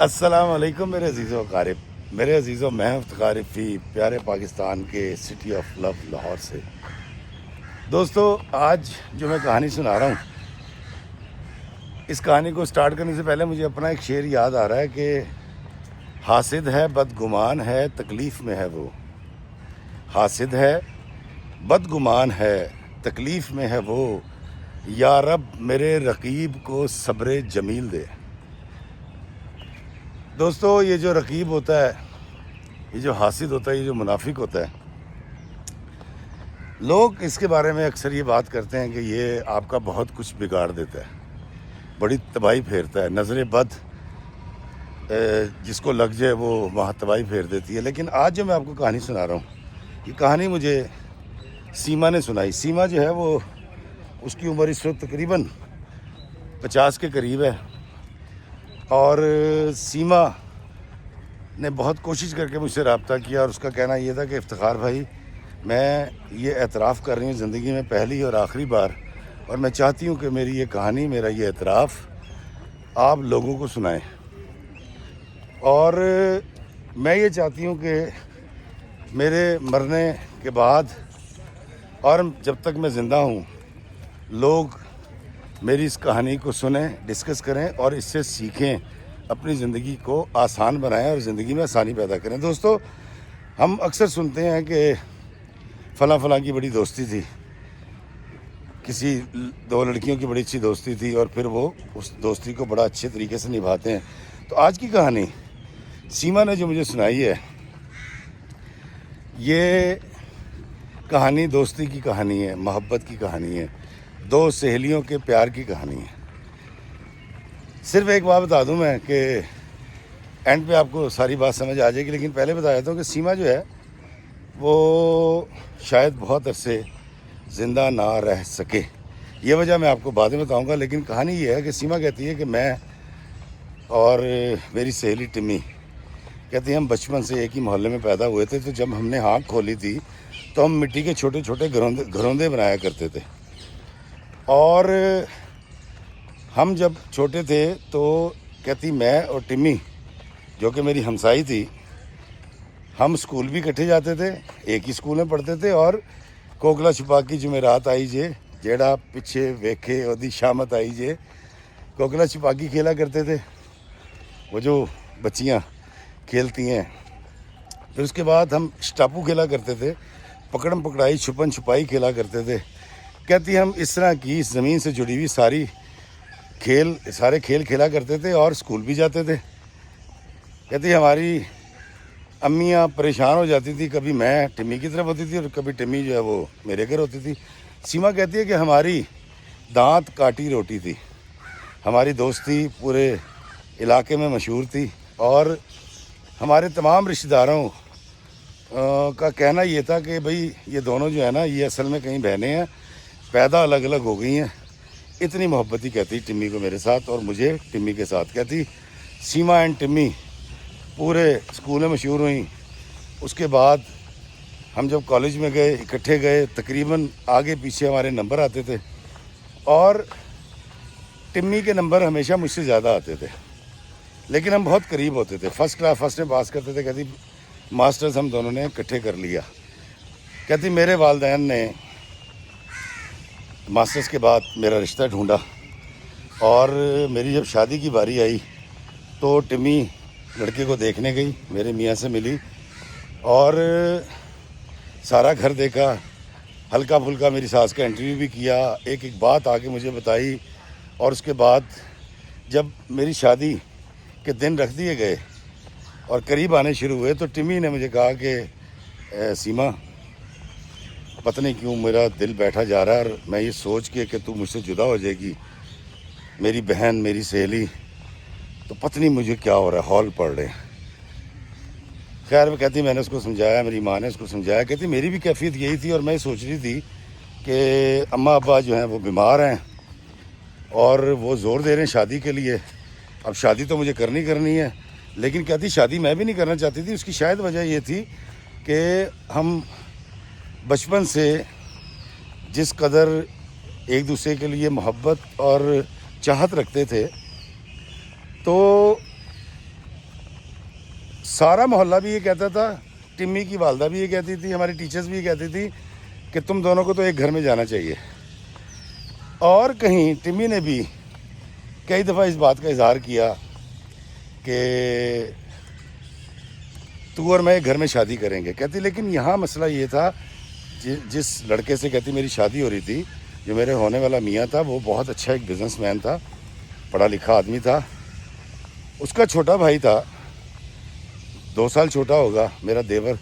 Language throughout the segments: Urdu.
السلام علیکم میرے عزیزوں اقارب، میرے عزیزوں محفت اقارب فی پیارے پاکستان کے سٹی آف لو لاہور سے۔ دوستو، آج جو میں کہانی سنا رہا ہوں، اس کہانی کو سٹارٹ کرنے سے پہلے مجھے اپنا ایک شعر یاد آ رہا ہے کہ حاسد ہے بدگمان ہے تکلیف میں ہے وہ، حاسد ہے بدگمان ہے تکلیف میں ہے وہ، یا رب میرے رقیب کو صبر جمیل دے۔ دوستو، یہ جو رقیب ہوتا ہے، یہ جو حاسد ہوتا ہے، یہ جو منافق ہوتا ہے، لوگ اس کے بارے میں اکثر یہ بات کرتے ہیں کہ یہ آپ کا بہت کچھ بگاڑ دیتا ہے، بڑی تباہی پھیرتا ہے، نظر بد جس کو لگ جائے وہ وہاں تباہی پھیر دیتی ہے۔ لیکن آج جو میں آپ کو کہانی سنا رہا ہوں، یہ کہانی مجھے سیما نے سنائی۔ سیما جو ہے وہ، اس کی عمر اس وقت تقریباً 50 کے قریب ہے، اور سیما نے بہت کوشش کر کے مجھ سے رابطہ کیا، اور اس کا کہنا یہ تھا کہ افتخار بھائی، میں یہ اعتراف کر رہی ہوں زندگی میں پہلی اور آخری بار، اور میں چاہتی ہوں کہ میری یہ کہانی، میرا یہ اعتراف آپ لوگوں کو سنائیں، اور میں یہ چاہتی ہوں کہ میرے مرنے کے بعد اور جب تک میں زندہ ہوں، لوگ میری اس کہانی کو سنیں، ڈسکس کریں اور اس سے سیکھیں، اپنی زندگی کو آسان بنائیں اور زندگی میں آسانی پیدا کریں۔ دوستو، ہم اکثر سنتے ہیں کہ فلاں فلاں کی بڑی دوستی تھی، کسی دو لڑکیوں کی بڑی اچھی دوستی تھی، اور پھر وہ اس دوستی کو بڑا اچھے طریقے سے نبھاتے ہیں۔ تو آج کی کہانی سیما نے جو مجھے سنائی ہے، یہ کہانی دوستی کی کہانی ہے، محبت کی کہانی ہے، دو سہیلیوں کے پیار کی کہانی ہے۔ صرف ایک بات بتا دوں میں کہ اینڈ پہ آپ کو ساری بات سمجھ آ جائے گی، لیکن پہلے بتا دیتا ہوں کہ سیما جو ہے وہ شاید بہت عرصے زندہ نہ رہ سکے، یہ وجہ میں آپ کو بعد میں بتاؤں گا۔ لیکن کہانی یہ ہے کہ سیما کہتی ہے کہ میں اور میری سہیلی ٹمی، کہتی ہیں ہم بچپن سے ایک ہی محلے میں پیدا ہوئے تھے، تو جب ہم نے آنکھ کھولی تھی تو ہم مٹی کے چھوٹے چھوٹے گھروندے بنایا کرتے تھے، اور ہم جب چھوٹے تھے تو کہتی میں اور ٹمی، جو کہ میری ہمسائی تھی، ہم اسکول بھی اکٹھے جاتے تھے، ایک ہی اسکول میں پڑھتے تھے، اور کوکلا چھپا کی جمعرات آئی جے جیڑا پیچھے ویکھے اودی شامت آئی جے، کوکلا چھپاکی کھیلا کرتے تھے، وہ جو بچیاں کھیلتی ہیں۔ پھر اس کے بعد ہم اسٹاپو کھیلا کرتے تھے، پکڑم پکڑائی، چھپن چھپائی کھیلا کرتے تھے۔ کہتی ہم اس طرح کی اس زمین سے جڑی ہوئی سارے کھیل کھیلا کرتے تھے اور اسکول بھی جاتے تھے۔ کہتی ہماری امیاں پریشان ہو جاتی تھی، کبھی میں ٹمی کی طرف ہوتی تھی اور کبھی ٹمی جو ہے وہ میرے گھر ہوتی تھی۔ سیما کہتی ہے کہ ہماری دانت کاٹی روٹی تھی، ہماری دوستی پورے علاقے میں مشہور تھی، اور ہمارے تمام رشتہ داروں کا کہنا یہ تھا کہ بھئی یہ دونوں جو ہے نا، یہ اصل میں کہیں بہنیں ہیں، پیدا الگ الگ ہو گئی ہیں۔ اتنی محبتی کہتی ٹمی کو میرے ساتھ اور مجھے ٹمی کے ساتھ۔ کہتی سیما اینڈ ٹمی پورے اسکول میں مشہور ہوئیں۔ اس کے بعد ہم جب کالج میں گئے، اکٹھے گئے، تقریباً آگے پیچھے ہمارے نمبر آتے تھے، اور ٹمی کے نمبر ہمیشہ مجھ سے زیادہ آتے تھے، لیکن ہم بہت قریب ہوتے تھے، فرسٹ میں پاس کرتے تھے۔ کہتی ماسٹرز ہم دونوں نے اکٹھے کر لیا۔ کہتی میرے والدین نے ماسٹرز کے بعد میرا رشتہ ڈھونڈا، اور میری جب شادی کی باری آئی تو ٹمی لڑکے کو دیکھنے گئی، میرے میاں سے ملی، اور سارا گھر دیکھا، ہلکا پھلکا میری ساس کا انٹرویو بھی کیا، ایک ایک بات آ کے مجھے بتائی۔ اور اس کے بعد جب میری شادی کے دن رکھ دیے گئے اور قریب آنے شروع ہوئے، تو ٹمی نے مجھے کہا کہ سیما، پتہ نہیں کیوں میرا دل بیٹھا جا رہا ہے، اور میں یہ سوچ کے کہ تو مجھ سے جدا ہو جائے گی، میری بہن، میری سہیلی، تو پتہ نہیں مجھے کیا ہو رہا ہے، ہال پڑ رہے ہیں۔ خیر میں کہتی میں نے اس کو سمجھایا، میری ماں نے اس کو سمجھایا۔ کہتی میری بھی کیفیت یہی تھی، اور میں سوچ رہی تھی کہ اماں ابا جو ہیں وہ بیمار ہیں اور وہ زور دے رہے ہیں شادی کے لیے۔ اب شادی تو مجھے کرنی ہے، لیکن کہتی شادی میں بھی نہیں کرنا چاہتی تھی۔ اس کی شاید وجہ یہ تھی کہ ہم بچپن سے جس قدر ایک دوسرے کے لیے محبت اور چاہت رکھتے تھے، تو سارا محلہ بھی یہ کہتا تھا، ٹمی کی والدہ بھی یہ کہتی تھی، ہماری ٹیچرز بھی یہ کہتی تھی کہ تم دونوں کو تو ایک گھر میں جانا چاہیے. اور کہیں ٹمی نے بھی کئی دفعہ اس بات کا اظہار کیا کہ تو اور میں ایک گھر میں شادی کریں گے. کہتی لیکن یہاں مسئلہ یہ تھا، جس لڑکے سے کہتی میری شادی ہو رہی تھی، جو میرے ہونے والا میاں تھا، وہ بہت اچھا ایک بزنس مین تھا، پڑھا لکھا آدمی تھا. اس کا چھوٹا بھائی تھا، 2 سال چھوٹا ہوگا، میرا دیور،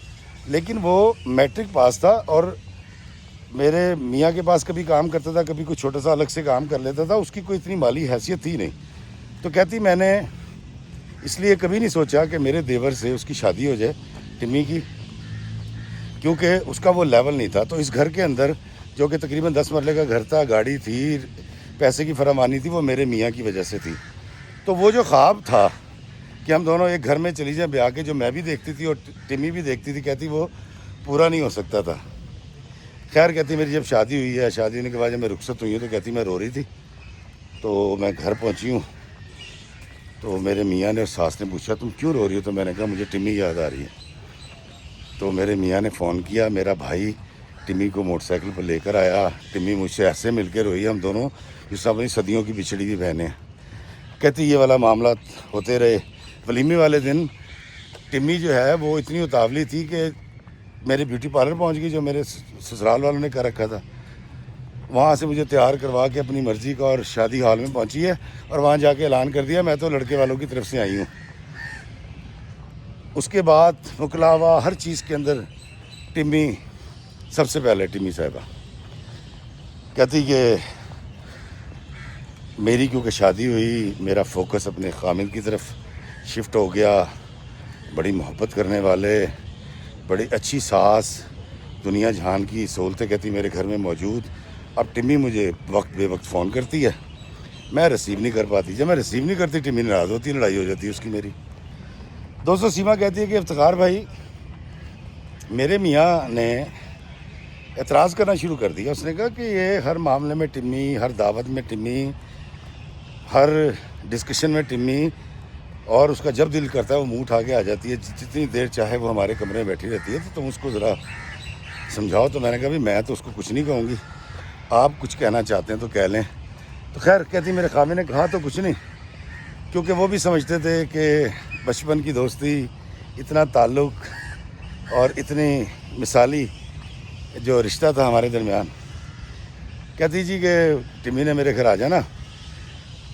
لیکن وہ میٹرک پاس تھا اور میرے میاں کے پاس کبھی کام کرتا تھا، کبھی کوئی چھوٹا سا الگ سے کام کر لیتا تھا. اس کی کوئی اتنی مالی حیثیت تھی نہیں. تو کہتی میں نے اس لیے کبھی نہیں سوچا کہ میرے دیور سے اس کی شادی ہو جائے، ٹمی کی، کیونکہ اس کا وہ لیول نہیں تھا. تو اس گھر کے اندر جو کہ تقریباً 10 مرلے کا گھر تھا، گاڑی تھی، پیسے کی فراوانی تھی، وہ میرے میاں کی وجہ سے تھی. تو وہ جو خواب تھا کہ ہم دونوں ایک گھر میں چلی جائیں بیاہ کے، جو میں بھی دیکھتی تھی اور ٹمی بھی دیکھتی تھی، کہتی وہ پورا نہیں ہو سکتا تھا. خیر کہتی میری جب شادی ہوئی ہے، شادی ہونے کے بعد جب میں رخصت ہوئی ہوں، تو کہتی میں رو رہی تھی. تو میں گھر پہنچی ہوں تو میرے میاں نے اور ساس نے پوچھا تم کیوں رو رہی ہو؟ تو میں نے کہا مجھے ٹمی یاد آ رہی ہے. تو میرے میاں نے فون کیا، میرا بھائی ٹمی کو موٹر سائیکل پر لے کر آیا. ٹمی مجھ سے ایسے مل کے روئی، ہم دونوں جس طرح اپنی صدیوں کی بچھڑی ہوئی بہنیں. کہتی یہ والا معاملات ہوتے رہے. ولیمے والے دن ٹمی جو ہے وہ اتنی اتاولی تھی کہ میرے بیوٹی پارلر پہنچ گئی، جو میرے سسرال والوں نے کر رکھا تھا. وہاں سے مجھے تیار کروا کے اپنی مرضی کا اور شادی ہال میں پہنچی ہے، اور وہاں جا کے اعلان کر دیا میں تو لڑکے والوں کی طرف سے آئی ہوں. اس کے بعد مکلاوا ہر چیز کے اندر ٹمی سب سے پہلے. ٹمی صاحبہ کہتی کہ میری کیونکہ شادی ہوئی، میرا فوکس اپنے خامد کی طرف شفٹ ہو گیا. بڑی محبت کرنے والے، بڑی اچھی ساس، دنیا جہان کی سہولتیں کہتی میرے گھر میں موجود. اب ٹمی مجھے وقت بے وقت فون کرتی ہے، میں ریسیو نہیں کر پاتی. جب میں ریسیو نہیں کرتی ٹمی ناراض ہوتی، لڑائی ہو جاتی ہے اس کی میری. دوستو سیما کہتی ہے کہ افتخار بھائی میرے میاں نے اعتراض کرنا شروع کر دیا. اس نے کہا کہ یہ ہر معاملے میں ٹمی، ہر دعوت میں ٹمی، ہر ڈسکشن میں ٹمی، اور اس کا جب دل کرتا ہے وہ منہ اٹھا کے آ جاتی ہے. جتنی دیر چاہے وہ ہمارے کمرے میں بیٹھی رہتی ہے. تو تم اس کو ذرا سمجھاؤ. تو میں نے کہا بھی میں تو اس کو کچھ نہیں کہوں گی، آپ کچھ کہنا چاہتے ہیں تو کہہ لیں. تو خیر کہتی میرے خامد نے کہا تو کچھ نہیں، کیونکہ وہ بھی سمجھتے تھے کہ بچپن کی دوستی، اتنا تعلق اور اتنی مثالی جو رشتہ تھا ہمارے درمیان. کہتی جی کہ ٹمی نے میرے گھر آ جانا،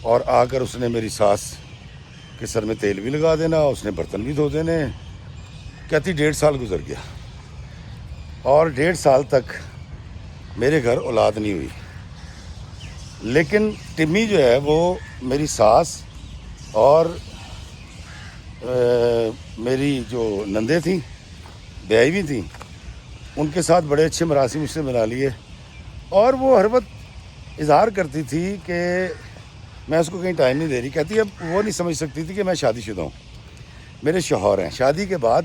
اور آ کر اس نے میری ساس کے سر میں تیل بھی لگا دینا، اس نے برتن بھی دھو دینے. کہتی 1.5 سال گزر گیا، اور 1.5 سال تک میرے گھر اولاد نہیں ہوئی. لیکن ٹمی جو ہے وہ میری ساس اور میری جو نندیں تھیں، بیائی ہوئی تھیں، ان کے ساتھ بڑے اچھے مراسم اس سے بنا لیے. اور وہ ہر وقت اظہار کرتی تھی کہ میں اس کو کہیں ٹائم نہیں دے رہی. کہتی اب وہ نہیں سمجھ سکتی تھی کہ میں شادی شدہ ہوں، میرے شوہر ہیں. شادی کے بعد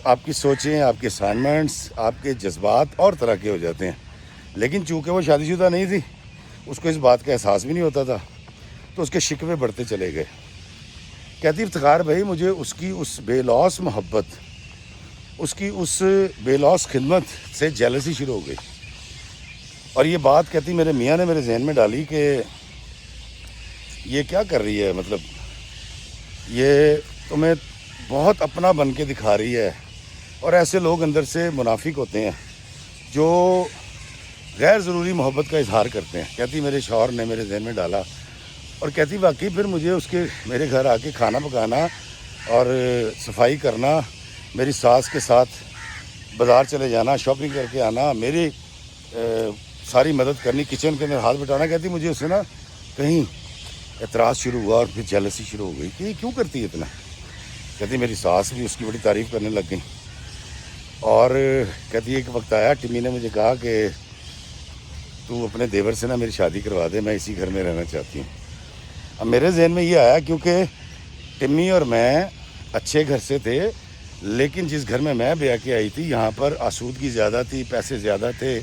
آپ کی سوچیں، آپ کے اسائنمنٹس، آپ کے جذبات اور طرح کے ہو جاتے ہیں. لیکن چونکہ وہ شادی شدہ نہیں تھی، اس کو اس بات کا احساس بھی نہیں ہوتا تھا، تو اس کے شکوے بڑھتے چلے گئے. کہتی افتخار بھائی مجھے اس کی اس بے لوث محبت، اس کی اس بے لوث خدمت سے جیلسی شروع ہو گئی. اور یہ بات کہتی میرے میاں نے میرے ذہن میں ڈالی کہ یہ کیا کر رہی ہے، مطلب یہ تمہیں بہت اپنا بن کے دکھا رہی ہے. اور ایسے لوگ اندر سے منافق ہوتے ہیں جو غیر ضروری محبت کا اظہار کرتے ہیں. کہتی میرے شوہر نے میرے ذہن میں ڈالا، اور کہتی واقعی پھر مجھے اس کے میرے گھر آ کے کھانا پکانا اور صفائی کرنا، میری ساس کے ساتھ بازار چلے جانا، شاپنگ کر کے آنا، میری ساری مدد کرنی، کچن کے اندر ہاتھ بٹانا. کہتی مجھے اس سے نا کہیں اعتراض شروع ہوا، اور پھر جیلسی شروع ہو گئی کہ یہ کیوں کرتی ہے اتنا. کہتی میری ساس بھی اس کی بڑی تعریف کرنے لگ گئی. اور کہتی ایک وقت آیا ٹمی نے مجھے کہا کہ تو اپنے دیور سے نا میری شادی کروا دے، میں اسی گھر میں رہنا چاہتی ہوں. اب میرے ذہن میں یہ آیا کیونکہ ٹمی اور میں اچھے گھر سے تھے، لیکن جس گھر میں بیاہ کے آئی تھی یہاں پر آسودگی زیادہ تھی، پیسے زیادہ تھے،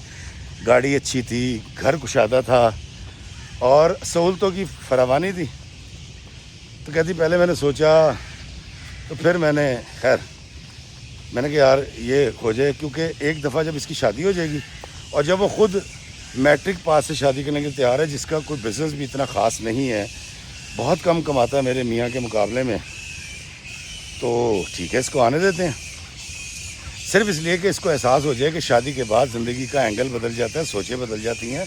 گاڑی اچھی تھی، گھر کشادہ تھا، اور سہولتوں کی فراوانی تھی. تو کہتی پہلے میں نے سوچا تو پھر میں نے کہا یار یہ ہو جائے، کیونکہ ایک دفعہ جب اس کی شادی ہو جائے گی اور جب وہ خود میٹرک پاس سے شادی کرنے کے تیار ہے، جس کا کوئی بزنس بھی اتنا خاص نہیں ہے، بہت کم کماتا ہے میرے میاں کے مقابلے میں، تو ٹھیک ہے اس کو آنے دیتے ہیں، صرف اس لیے کہ اس کو احساس ہو جائے کہ شادی کے بعد زندگی کا اینگل بدل جاتا ہے، سوچیں بدل جاتی ہیں،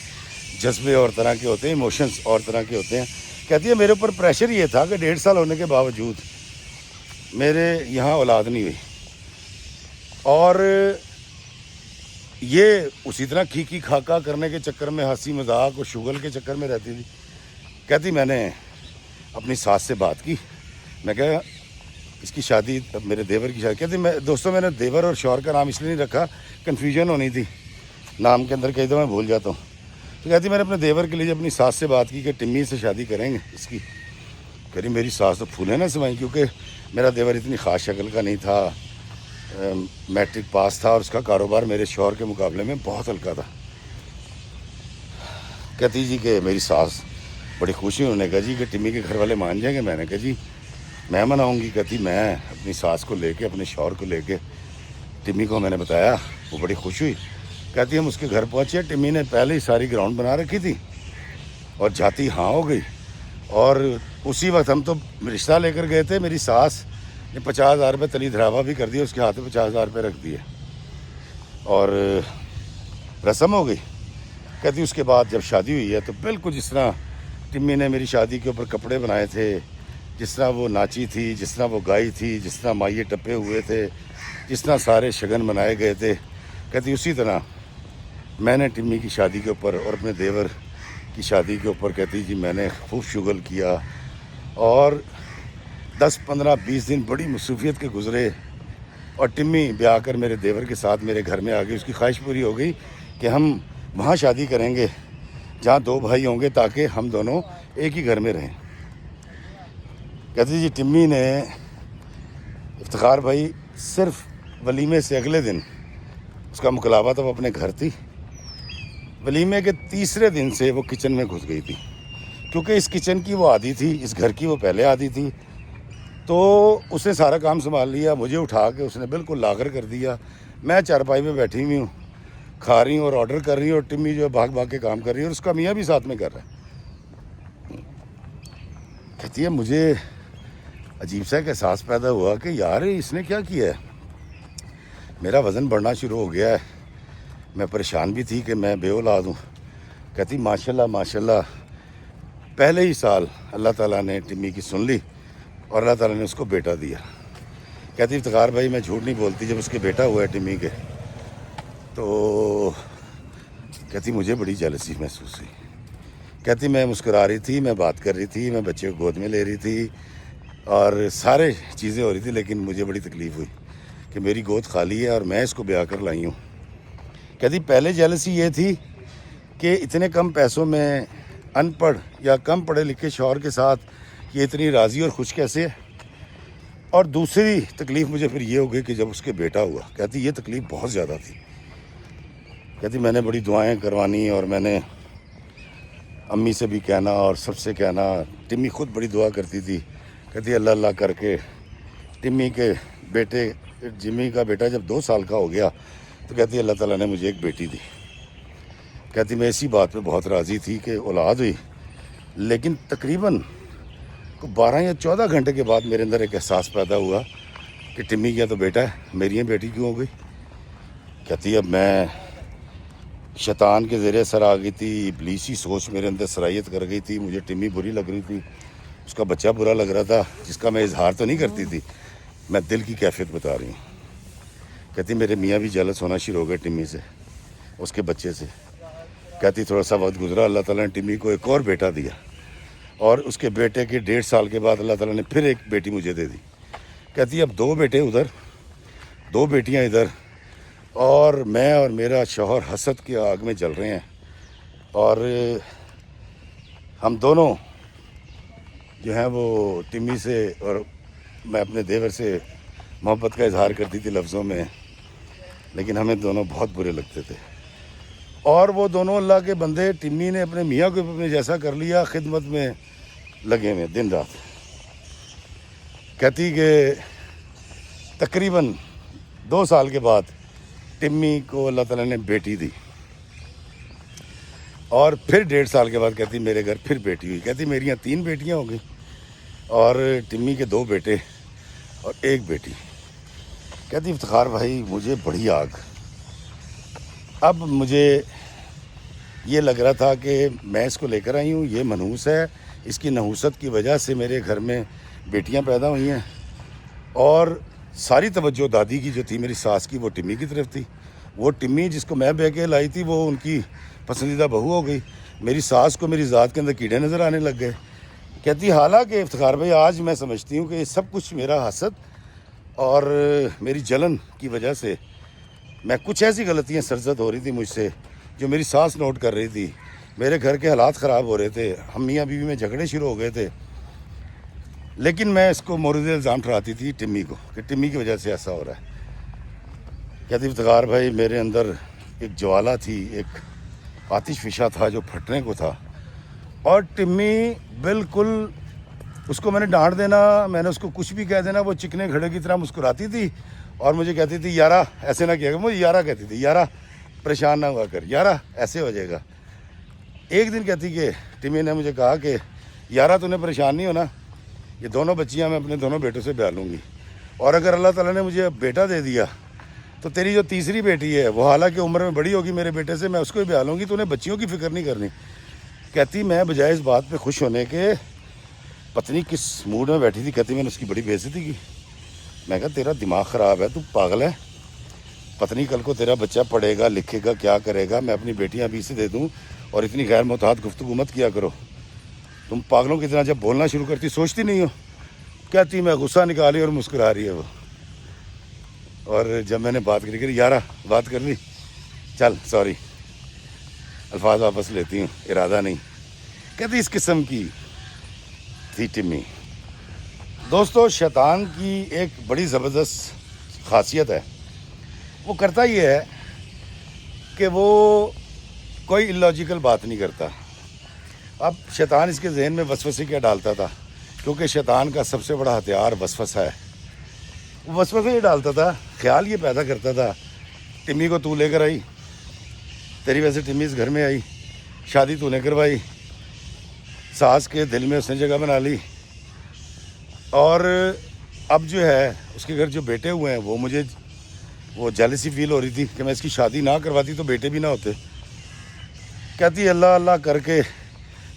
جذبے اور طرح کے ہوتے ہیں، ایموشنز اور طرح کے ہوتے ہیں۔ کہتی ہے میرے اوپر پریشر یہ تھا کہ 1.5 سال ہونے کے باوجود میرے یہاں اولاد نہیں ہوئی، اور یہ اسی طرح کھیکی کھاکا کرنے کے چکر میں، ہنسی مذاق اور شغل کے چکر میں رہتی تھی۔ کہتی میں نے اپنی ساس سے بات کی، میں کہا اس کی شادی، میرے دیور کی شادی، کہتی میں نے دیور اور شوہر کا نام اس لیے نہیں رکھا، کنفیوژن ہونی تھی نام کے اندر، کئی دفعہ میں بھول جاتا ہوں۔ تو کہتی میں نے اپنے دیور کے لیے اپنی ساس سے بات کی کہ ٹمی سے شادی کریں گے اس کی۔ کہہ رہی میری ساس تو پھولے نہ سمائیں، کیونکہ میرا دیور اتنی خاص شکل کا نہیں تھا، میٹرک پاس تھا، اور اس کا کاروبار میرے شوہر کے مقابلے میں بہت ہلکا تھا۔ کہتی جی کہ میری ساس بڑی خوشی، انہوں نے کہا جی کہ ٹمی کے گھر والے مان جائیں گے؟ میں نے کہا جی میں مناؤں گی۔ کہتی میں اپنی ساس کو لے کے، اپنے شوہر کو لے کے ٹمی کو میں نے بتایا، وہ بڑی خوش ہوئی۔ کہتی ہم اس کے گھر پہنچے، ٹمی نے پہلے ہی ساری گراؤنڈ بنا رکھی تھی اور جاتی ہاں ہو گئی، اور اسی وقت ہم تو رشتہ لے کر گئے تھے، میری ساس نے 50,000 روپے تلی دھراوا بھی کر دیا، اس کے ہاتھ میں 50,000 روپے رکھ دیے اور رسم ہو گئی۔ کہتی اس کے بعد جب شادی ہوئی ہے تو بالکل جس طرح ٹمی نے میری شادی کے اوپر کپڑے بنائے تھے، جس طرح وہ ناچی تھی، جس طرح وہ گائی تھی، جس طرح مائیں ٹپے ہوئے تھے، جس طرح سارے شگن منائے گئے تھے، کہتی اسی طرح میں نے ٹمی کی شادی کے اوپر اور اپنے دیور کی شادی کے اوپر، کہتی جی میں نے خوب شغل کیا، اور 10 15 20 دن بڑی مصروفیت کے گزرے، اور ٹمی بیاہ کر میرے دیور کے ساتھ میرے گھر میں آ گئی۔ اس کی خواہش پوری ہو گئی کہ ہم وہاں شادی کریں گے جہاں 2 بھائی ہوں گے، تاکہ ہم دونوں ایک ہی گھر میں رہیں۔ کہتی جی ٹمی نے، افتخار بھائی صرف ولیمے سے اگلے دن اس کا مقلابہ تھا، وہ اپنے گھر تھی، ولیمے کے تیسرے دن سے وہ کچن میں گھس گئی تھی، کیونکہ اس کچن کی وہ عادی تھی، اس گھر کی وہ پہلے عادی تھی، تو اس نے سارا کام سنبھال لیا، مجھے اٹھا کے اس نے بالکل لاغر کر دیا۔ میں چارپائی پہ بیٹھی ہوئی ہوں، کھا رہی ہوں اور آرڈر کر رہی ہوں، اور ٹمی جو ہے بھاگ بھاگ کے کام کر رہی ہے، اور اس کا میاں بھی ساتھ میں کر رہا ہے۔ کہتی ہے مجھے عجیب سا ایک احساس پیدا ہوا کہ یار اس نے کیا کیا ہے، میرا وزن بڑھنا شروع ہو گیا ہے، میں پریشان بھی تھی کہ میں بے اولاد ہوں۔ کہتی ماشاءاللہ ماشاءاللہ، پہلے ہی سال اللہ تعالیٰ نے ٹمی کی سن لی اور اللہ تعالیٰ نے اس کو بیٹا دیا۔ کہتی افتخار بھائی میں جھوٹ نہیں بولتی، جب اس کے بیٹا ہوا ہے ٹمی کے، تو کہتی مجھے بڑی جیلسی محسوس ہوئی۔ کہتی میں مسکرا رہی تھی، میں بات کر رہی تھی، میں بچے کو گود میں لے رہی تھی، اور سارے چیزیں ہو رہی تھی، لیکن مجھے بڑی تکلیف ہوئی کہ میری گود خالی ہے اور میں اس کو بیاہ کر لائی ہوں۔ کہتی پہلے جیلسی یہ تھی کہ اتنے کم پیسوں میں ان پڑھ یا کم پڑھے لکھے شوہر کے ساتھ یہ اتنی راضی اور خوش کیسے ہے، اور دوسری تکلیف مجھے پھر یہ ہو گئی کہ جب اس کے بیٹا ہوا، کہتی یہ تکلیف بہت زیادہ تھی۔ کہتی میں نے بڑی دعائیں کروانی، اور میں نے امی سے بھی کہنا اور سب سے کہنا، ٹمی خود بڑی دعا کرتی تھی، کہتی اللہ اللہ کر کے ٹمی کے بیٹے، جمی کا بیٹا جب 2 سال کا ہو گیا تو کہتی اللہ تعالیٰ نے مجھے ایک بیٹی دی۔ کہتی میں اسی بات پہ بہت راضی تھی کہ اولاد ہوئی، لیکن تقریباً 12 یا 14 گھنٹے کے بعد میرے اندر ایک احساس پیدا ہوا کہ ٹمی کیا تو بیٹا ہے، میری یہ بیٹی کیوں ہو گئی۔ کہتی اب میں شیطان کے زیر اثر آ گئی تھی، ابلیسی سوچ میرے اندر صلاحیت کر گئی تھی، مجھے ٹمی بری لگ رہی تھی، اس کا بچہ برا لگ رہا تھا، جس کا میں اظہار تو نہیں کرتی تھی، میں دل کی کیفیت بتا رہی ہوں۔ کہتی میرے میاں بھی جیلس ہونا شروع ہو گئے ٹمی سے، اس کے بچے سے۔ کہتی تھوڑا سا وقت گزرا، اللہ تعالیٰ نے ٹمی کو ایک اور بیٹا دیا، اور اس کے بیٹے کے 1.5 سال کے بعد اللہ تعالیٰ نے پھر ایک بیٹی مجھے دے دی۔ کہتی اب 2 بیٹے ادھر، 2 بیٹیاں ادھر، اور میں اور میرا شوہر حسد کی آگ میں جل رہے ہیں، اور ہم دونوں جو ہیں وہ ٹمی سے، اور میں اپنے دیور سے محبت کا اظہار کرتی تھی لفظوں میں، لیکن ہمیں دونوں بہت برے لگتے تھے، اور وہ دونوں اللہ کے بندے، ٹمی نے اپنے میاں کو اپنے جیسا کر لیا، خدمت میں لگے ہوئے دن رات۔ کہتی کہ تقریباً 2 سال کے بعد ٹمی کو اللہ تعالیٰ نے بیٹی دی، اور پھر 1.5 سال کے بعد کہتی میرے گھر پھر بیٹی ہوئی. کہتی میری یہاں 3 بیٹیاں ہو گئی اور ٹمی کے 2 بیٹے اور 1 بیٹی. کہتی افتخار بھائی مجھے بڑی آگ. اب مجھے یہ لگ رہا تھا کہ میں اس کو لے کر آئی ہوں، یہ منحوس ہے، اس کی نحوست کی وجہ سے میرے گھر میں بیٹیاں پیدا ہوئی ہیں، اور ساری توجہ دادی کی جو تھی میری ساس کی وہ ٹمی کی طرف تھی. وہ ٹمی جس کو میں بہ کے لائی تھی وہ ان کی پسندیدہ بہو ہو گئی. میری ساس کو میری ذات کے اندر کیڑے نظر آنے لگ گئے. کہتی حالانکہ افتخار بھائی آج میں سمجھتی ہوں کہ یہ سب کچھ میرا حسد اور میری جلن کی وجہ سے، میں کچھ ایسی غلطیاں سرزد ہو رہی تھی مجھ سے جو میری ساس نوٹ کر رہی تھی. میرے گھر کے حالات خراب ہو رہے تھے، ہم میاں بیوی میں جھگڑے شروع ہو گئے تھے، لیکن میں اس کو مورد الزام ٹھہراتی تھی ٹمی کو کہ ٹمی کی وجہ سے ایسا ہو رہا ہے. کہتی افتخار بھائی میرے اندر ایک جوالا تھی، ایک آتش فشاں تھا جو پھٹنے کو تھا، اور ٹمی بالکل اس کو میں نے ڈانٹ دینا، میں نے اس کو کچھ بھی کہہ دینا، وہ چکنے گھڑے کی طرح مسکراتی تھی اور مجھے کہتی تھی یارا ایسے نہ کیا کر. مجھے یارا کہتی تھی، یارا پریشان نہ ہوا کر، یارا ایسے ہو جائے گا. ایک دن کہتی کہ ٹمی نے مجھے کہا کہ یارا تو نے پریشان نہیں ہونا، یہ دونوں بچیاں میں اپنے دونوں بیٹوں سے بیاہ لوں گی، اور اگر اللہ تعالیٰ نے مجھے بیٹا دے دیا تو تیری جو تیسری بیٹی ہے وہ حالانکہ عمر میں بڑی ہوگی میرے بیٹے سے، میں اس کو بھی بیاہ لوں گی، تو انہیں بچیوں کی فکر نہیں کرنی. کہتی میں بجائے اس بات پہ خوش ہونے کے پتنی کس موڈ میں بیٹھی تھی. کہتی میں نے اس کی بڑی بے عزتی کی. میں کہا تیرا دماغ خراب ہے، تو پاگل ہے، پتنی کل کو تیرا بچہ پڑھے گا لکھے گا کیا کرے گا، میں اپنی بیٹیاں ابھی سے دے دوں، اور اتنی غیر محتاط گفتگو مت کیا کرو. تم پاگلوں کی طرح جب بولنا شروع کرتی سوچتی نہیں ہو. کہتی میں غصہ نکالی اور مسکرا رہی ہے وہ. اور جب میں نے بات کری یارا بات کر لی، چل سوری الفاظ واپس لیتی ہوں، ارادہ نہیں. کہتی اس قسم کی تھی ٹمی. دوستو شیطان کی ایک بڑی زبردست خاصیت ہے، وہ کرتا یہ ہے کہ وہ کوئی اللاجیکل بات نہیں کرتا. اب شیطان اس کے ذہن میں وسوسے کیا ڈالتا تھا، کیونکہ شیطان کا سب سے بڑا ہتھیار وسوسہ ہے. وہ وسوسے یہ ڈالتا تھا، خیال یہ پیدا کرتا تھا ٹمی کو تو لے کر آئی، تیری وجہ سے ٹمی اس گھر میں آئی، شادی تو نے کروائی، ساس کے دل میں اس نے جگہ بنا لی، اور اب جو ہے اس کے گھر جو بیٹے ہوئے ہیں وہ جیلسی فیل ہو رہی تھی کہ میں اس کی شادی نہ کرواتی تو بیٹے بھی نہ ہوتے. کہتی اللہ اللہ کر کے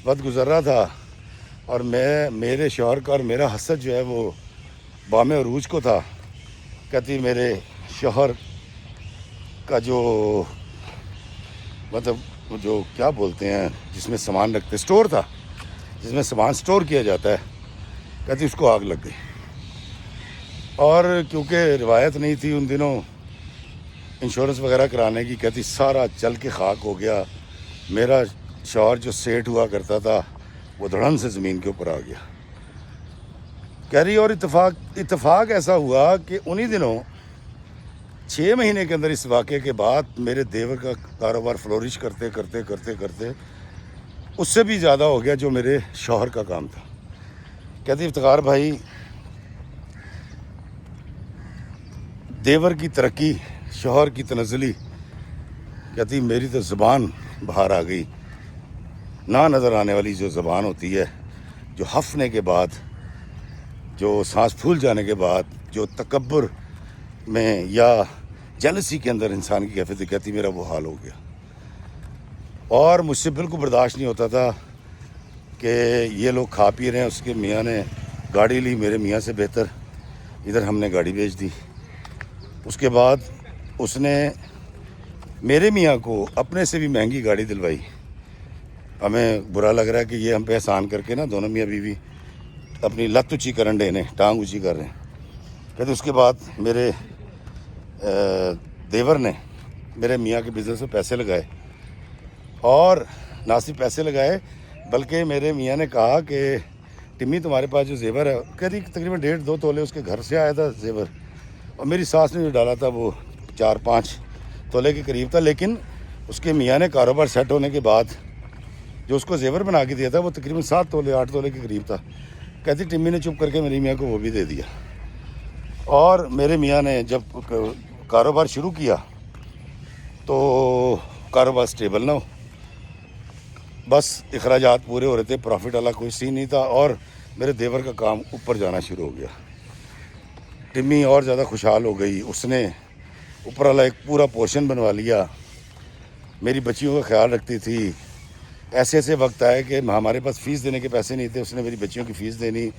وقت گزر رہا تھا، اور میرے شوہر کا اور میرا حسد جو ہے وہ بام عروج کو تھا. کہتی میرے شوہر کا جو مطلب جو کیا بولتے ہیں جس میں سامان رکھتے اسٹور تھا، جس میں سامان اسٹور کیا جاتا ہے، کہتی اس کو آگ لگ گئی. اور کیونکہ روایت نہیں تھی ان دنوں انشورنس وغیرہ کرانے کی، کہتی سارا جل کے خاک ہو گیا. میرا شوہر جو سیٹ ہوا کرتا تھا وہ دھڑن سے زمین کے اوپر آ گیا. کہہ رہی اور اتفاق ایسا ہوا کہ انہی دنوں 6 مہینے کے اندر اس واقعے کے بعد میرے دیور کا کاروبار فلورش کرتے کرتے کرتے کرتے اس سے بھی زیادہ ہو گیا جو میرے شوہر کا کام تھا. کہتی افتخار بھائی دیور کی ترقی، شوہر کی تنزلی، کہتی میری تو زبان باہر آ گئی. نہ نظر آنے والی جو زبان ہوتی ہے، جو ہفنے کے بعد، جو سانس پھول جانے کے بعد، جو تکبر میں یا جیلسی کے اندر انسان کی کیفیت، کہتی میرا وہ حال ہو گیا. اور مجھ سے بالکل برداشت نہیں ہوتا تھا کہ یہ لوگ کھا پی رہے ہیں، اس کے میاں نے گاڑی لی، میرے میاں سے بہتر ادھر ہم نے گاڑی بیچ دی. اس کے بعد اس نے میرے میاں کو اپنے سے بھی مہنگی گاڑی دلوائی. ہمیں برا لگ رہا ہے کہ یہ ہم پہ احسان کر کے نا دونوں میاں بیوی اپنی لت اونچی کرن ڈے نے، ٹانگ اونچی کر رہے ہیں. کہتے اس کے بعد میرے دیور نے میرے میاں کے بزنس میں پیسے لگائے، اور نہ صرف پیسے لگائے بلکہ میرے میاں نے کہا کہ ٹمی تمہارے پاس جو زیور ہے، کہتی تقریباً 1.5-2 تولے اس کے گھر سے آیا تھا زیور، اور میری ساس نے جو ڈالا تھا وہ 4-5 تولے کے قریب تھا. لیکن اس کے میاں نے کاروبار سیٹ ہونے کے بعد جو اس کو زیور بنا کے دیا تھا وہ تقریباً 7 تولے 8 تولے کے قریب تھا. کہتی ٹمی نے چپ کر کے میری میاں کو وہ بھی دے دیا. اور میرے میاں نے جب کاروبار شروع کیا تو کاروبار سٹیبل نہ ہو، بس اخراجات پورے ہو رہے تھے، پروفٹ والا کوئی سین نہیں تھا، اور میرے دیور کا کام اوپر جانا شروع ہو گیا۔ ٹمی اور زیادہ خوشحال ہو گئی، اس نے اوپر والا ایک پورا پورشن بنوا لیا، میری بچیوں کا خیال رکھتی تھی۔ ایسے ایسے وقت آئے کہ ہمارے پاس فیس دینے کے پیسے نہیں تھے، اس نے میری بچیوں کی فیس دینی،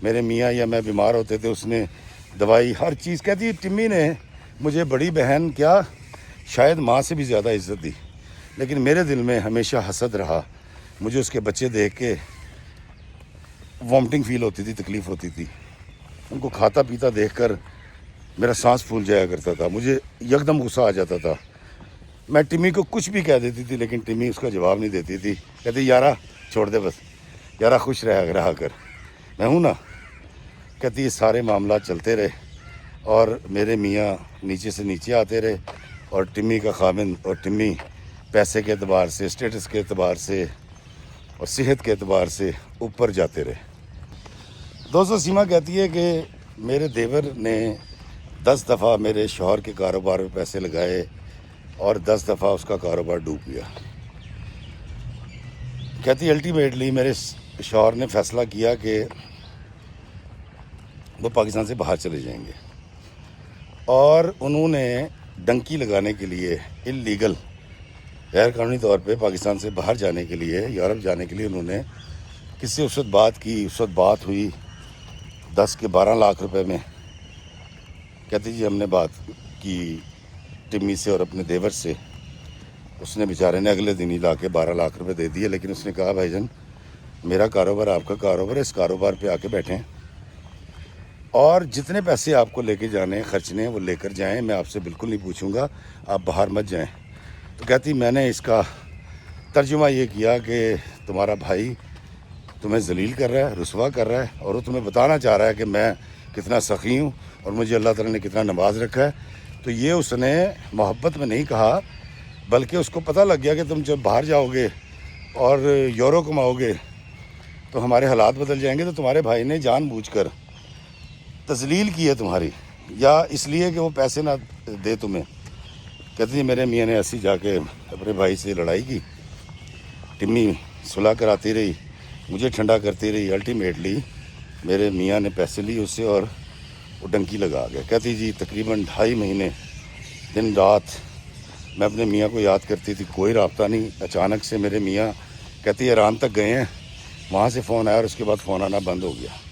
میرے میاں یا میں بیمار ہوتے تھے اس نے دوائی ہر چیز۔ کہتی ٹمی نے مجھے بڑی بہن کیا شاید ماں سے بھی زیادہ عزت دی، لیکن میرے دل میں ہمیشہ حسد رہا، مجھے اس کے بچے دیکھ کے وامٹنگ فیل ہوتی تھی، تکلیف ہوتی تھی، ان کو کھاتا پیتا دیکھ کر میرا سانس پھول جایا کرتا تھا، مجھے یکدم غصہ آ جاتا تھا۔ میں ٹمی کو کچھ بھی کہہ دیتی تھی لیکن ٹمی اس کا جواب نہیں دیتی تھی، کہتی یارا چھوڑ دے، بس یارا خوش رہا کر، میں ہوں نا۔ کہتی یہ سارے معاملات چلتے رہے اور میرے میاں نیچے سے نیچے آتے رہے، اور ٹمی کا خامند اور ٹمی پیسے کے اعتبار سے، اسٹیٹس کے اعتبار سے اور صحت کے اعتبار سے اوپر جاتے رہے۔ دوستو سیما کہتی ہے کہ میرے دیور نے 10 دفعہ میرے شوہر کے کاروبار میں پیسے لگائے اور 10 دفعہ اس کا کاروبار ڈوب گیا۔ کہتی الٹیمیٹلی میرے شوہر نے فیصلہ کیا کہ وہ پاکستان سے باہر چلے جائیں گے، اور انہوں نے ڈنکی لگانے کے لیے اللیگل، غیر قانونی طور پہ پاکستان سے باہر جانے کے لیے، یورپ جانے کے لیے انہوں نے کس سے اس وقت بات کی، اس وقت بات ہوئی 10 کے 12 لاکھ روپے میں۔ کہتی جی ہم نے بات کی ٹمی سے اور اپنے دیور سے، اس نے بیچارے نے اگلے دن ہی لا کے 12 لاکھ روپے دے دیے، لیکن اس نے کہا بھائی جان میرا کاروبار آپ کا کاروبار ہے، اس کاروبار پہ آ کے بیٹھیں اور جتنے پیسے آپ کو لے کے جانے خرچنے وہ لے کر جائیں، میں آپ سے بالکل نہیں پوچھوں گا، آپ باہر مت جائیں۔ تو کہتی میں نے اس کا ترجمہ یہ کیا کہ تمہارا بھائی تمہیں ذلیل کر رہا ہے، رسوا کر رہا ہے، اور وہ تمہیں بتانا چاہ رہا ہے کہ میں کتنا سخی ہوں اور مجھے اللہ تعالیٰ نے کتنا نواز رکھا ہے۔ تو یہ اس نے محبت میں نہیں کہا، بلکہ اس کو پتہ لگ گیا کہ تم جب باہر جاؤ گے اور یورو کماؤ گے تو ہمارے حالات بدل جائیں گے، تو تمہارے بھائی نے جان بوجھ کر تذلیل کی ہے تمہاری، یا اس لیے کہ وہ پیسے نہ دے تمہیں۔ کہتی میرے میاں نے ایسی جا کے اپنے بھائی سے لڑائی کی، ٹمی صلح کراتی رہی، مجھے ٹھنڈا کرتی رہی، الٹیمیٹلی میرے میاں نے پیسے لیے اس سے اور وہ ڈنکی لگا گیا۔ کہتی جی تقریباً 2.5 مہینے دن رات میں اپنے میاں کو یاد کرتی تھی، کوئی رابطہ نہیں۔ اچانک سے میرے میاں کہتی ایران تک گئے ہیں، وہاں سے فون آیا اور اس کے بعد فون آنا بند ہو گیا۔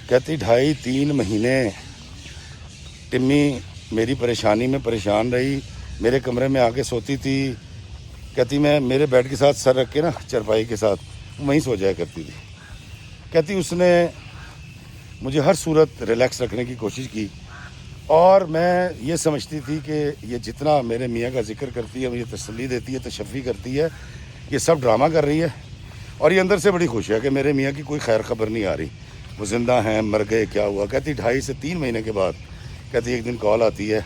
کہتی 2.5-3 مہینے ٹمی میری پریشانی میں پریشان رہی، میرے کمرے میں آ کے سوتی تھی۔ کہتی میں میرے بیڈ کے ساتھ سر رکھ کے نا چرپائی کے ساتھ وہیں سو جایا کرتی تھی۔ کہتی اس نے مجھے ہر صورت ریلیکس رکھنے کی کوشش کی، اور میں یہ سمجھتی تھی کہ یہ جتنا میرے میاں کا ذکر کرتی ہے، مجھے تسلی دیتی ہے، تشفی کرتی ہے، یہ سب ڈرامہ کر رہی ہے، اور یہ اندر سے بڑی خوش ہے کہ میرے میاں کی کوئی خیر خبر نہیں آ رہی، وہ زندہ ہیں، مر گئے، کیا ہوا۔ کہتی 2.5 سے 3 مہینے کے بعد کہتی ایک دن کال آتی ہے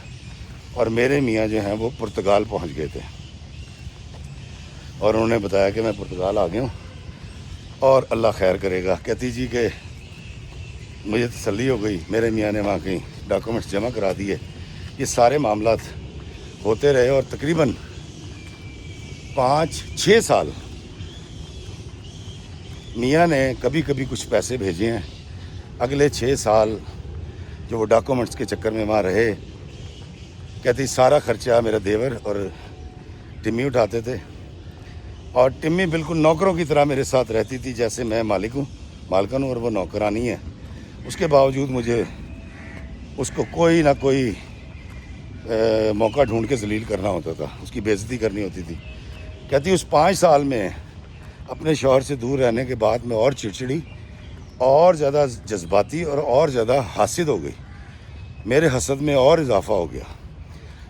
اور میرے میاں جو ہیں وہ پرتگال پہنچ گئے تھے، اور انہوں نے بتایا کہ میں پرتگال آ گیا ہوں اور اللہ خیر کرے گا۔ کہتی جی کہ مجھے تسلی ہو گئی، میرے میاں نے وہاں کہیں ڈاکومنٹس جمع کرا دیے۔ یہ سارے معاملات ہوتے رہے اور تقریباً 5-6 سال میاں نے کبھی کبھی کچھ پیسے بھیجے ہیں۔ اگلے 6 سال جو وہ ڈاکومنٹس کے چکر میں وہاں رہے، کہتی سارا خرچہ میرا دیور اور ٹمی اٹھاتے تھے، اور ٹمی بالکل نوکروں کی طرح میرے ساتھ رہتی تھی، جیسے میں مالکن ہوں اور وہ نوکرانی ہے۔ اس کے باوجود مجھے اس کو کوئی نہ کوئی موقع ڈھونڈ کے ذلیل کرنا ہوتا تھا، اس کی بے عزتی کرنی ہوتی تھی۔ کہتی اس 5 سال میں اپنے شوہر سے دور رہنے کے بعد میں اور چڑچڑی، اور زیادہ جذباتی اور زیادہ حاسد ہو گئی، میرے حسد میں اور اضافہ ہو گیا۔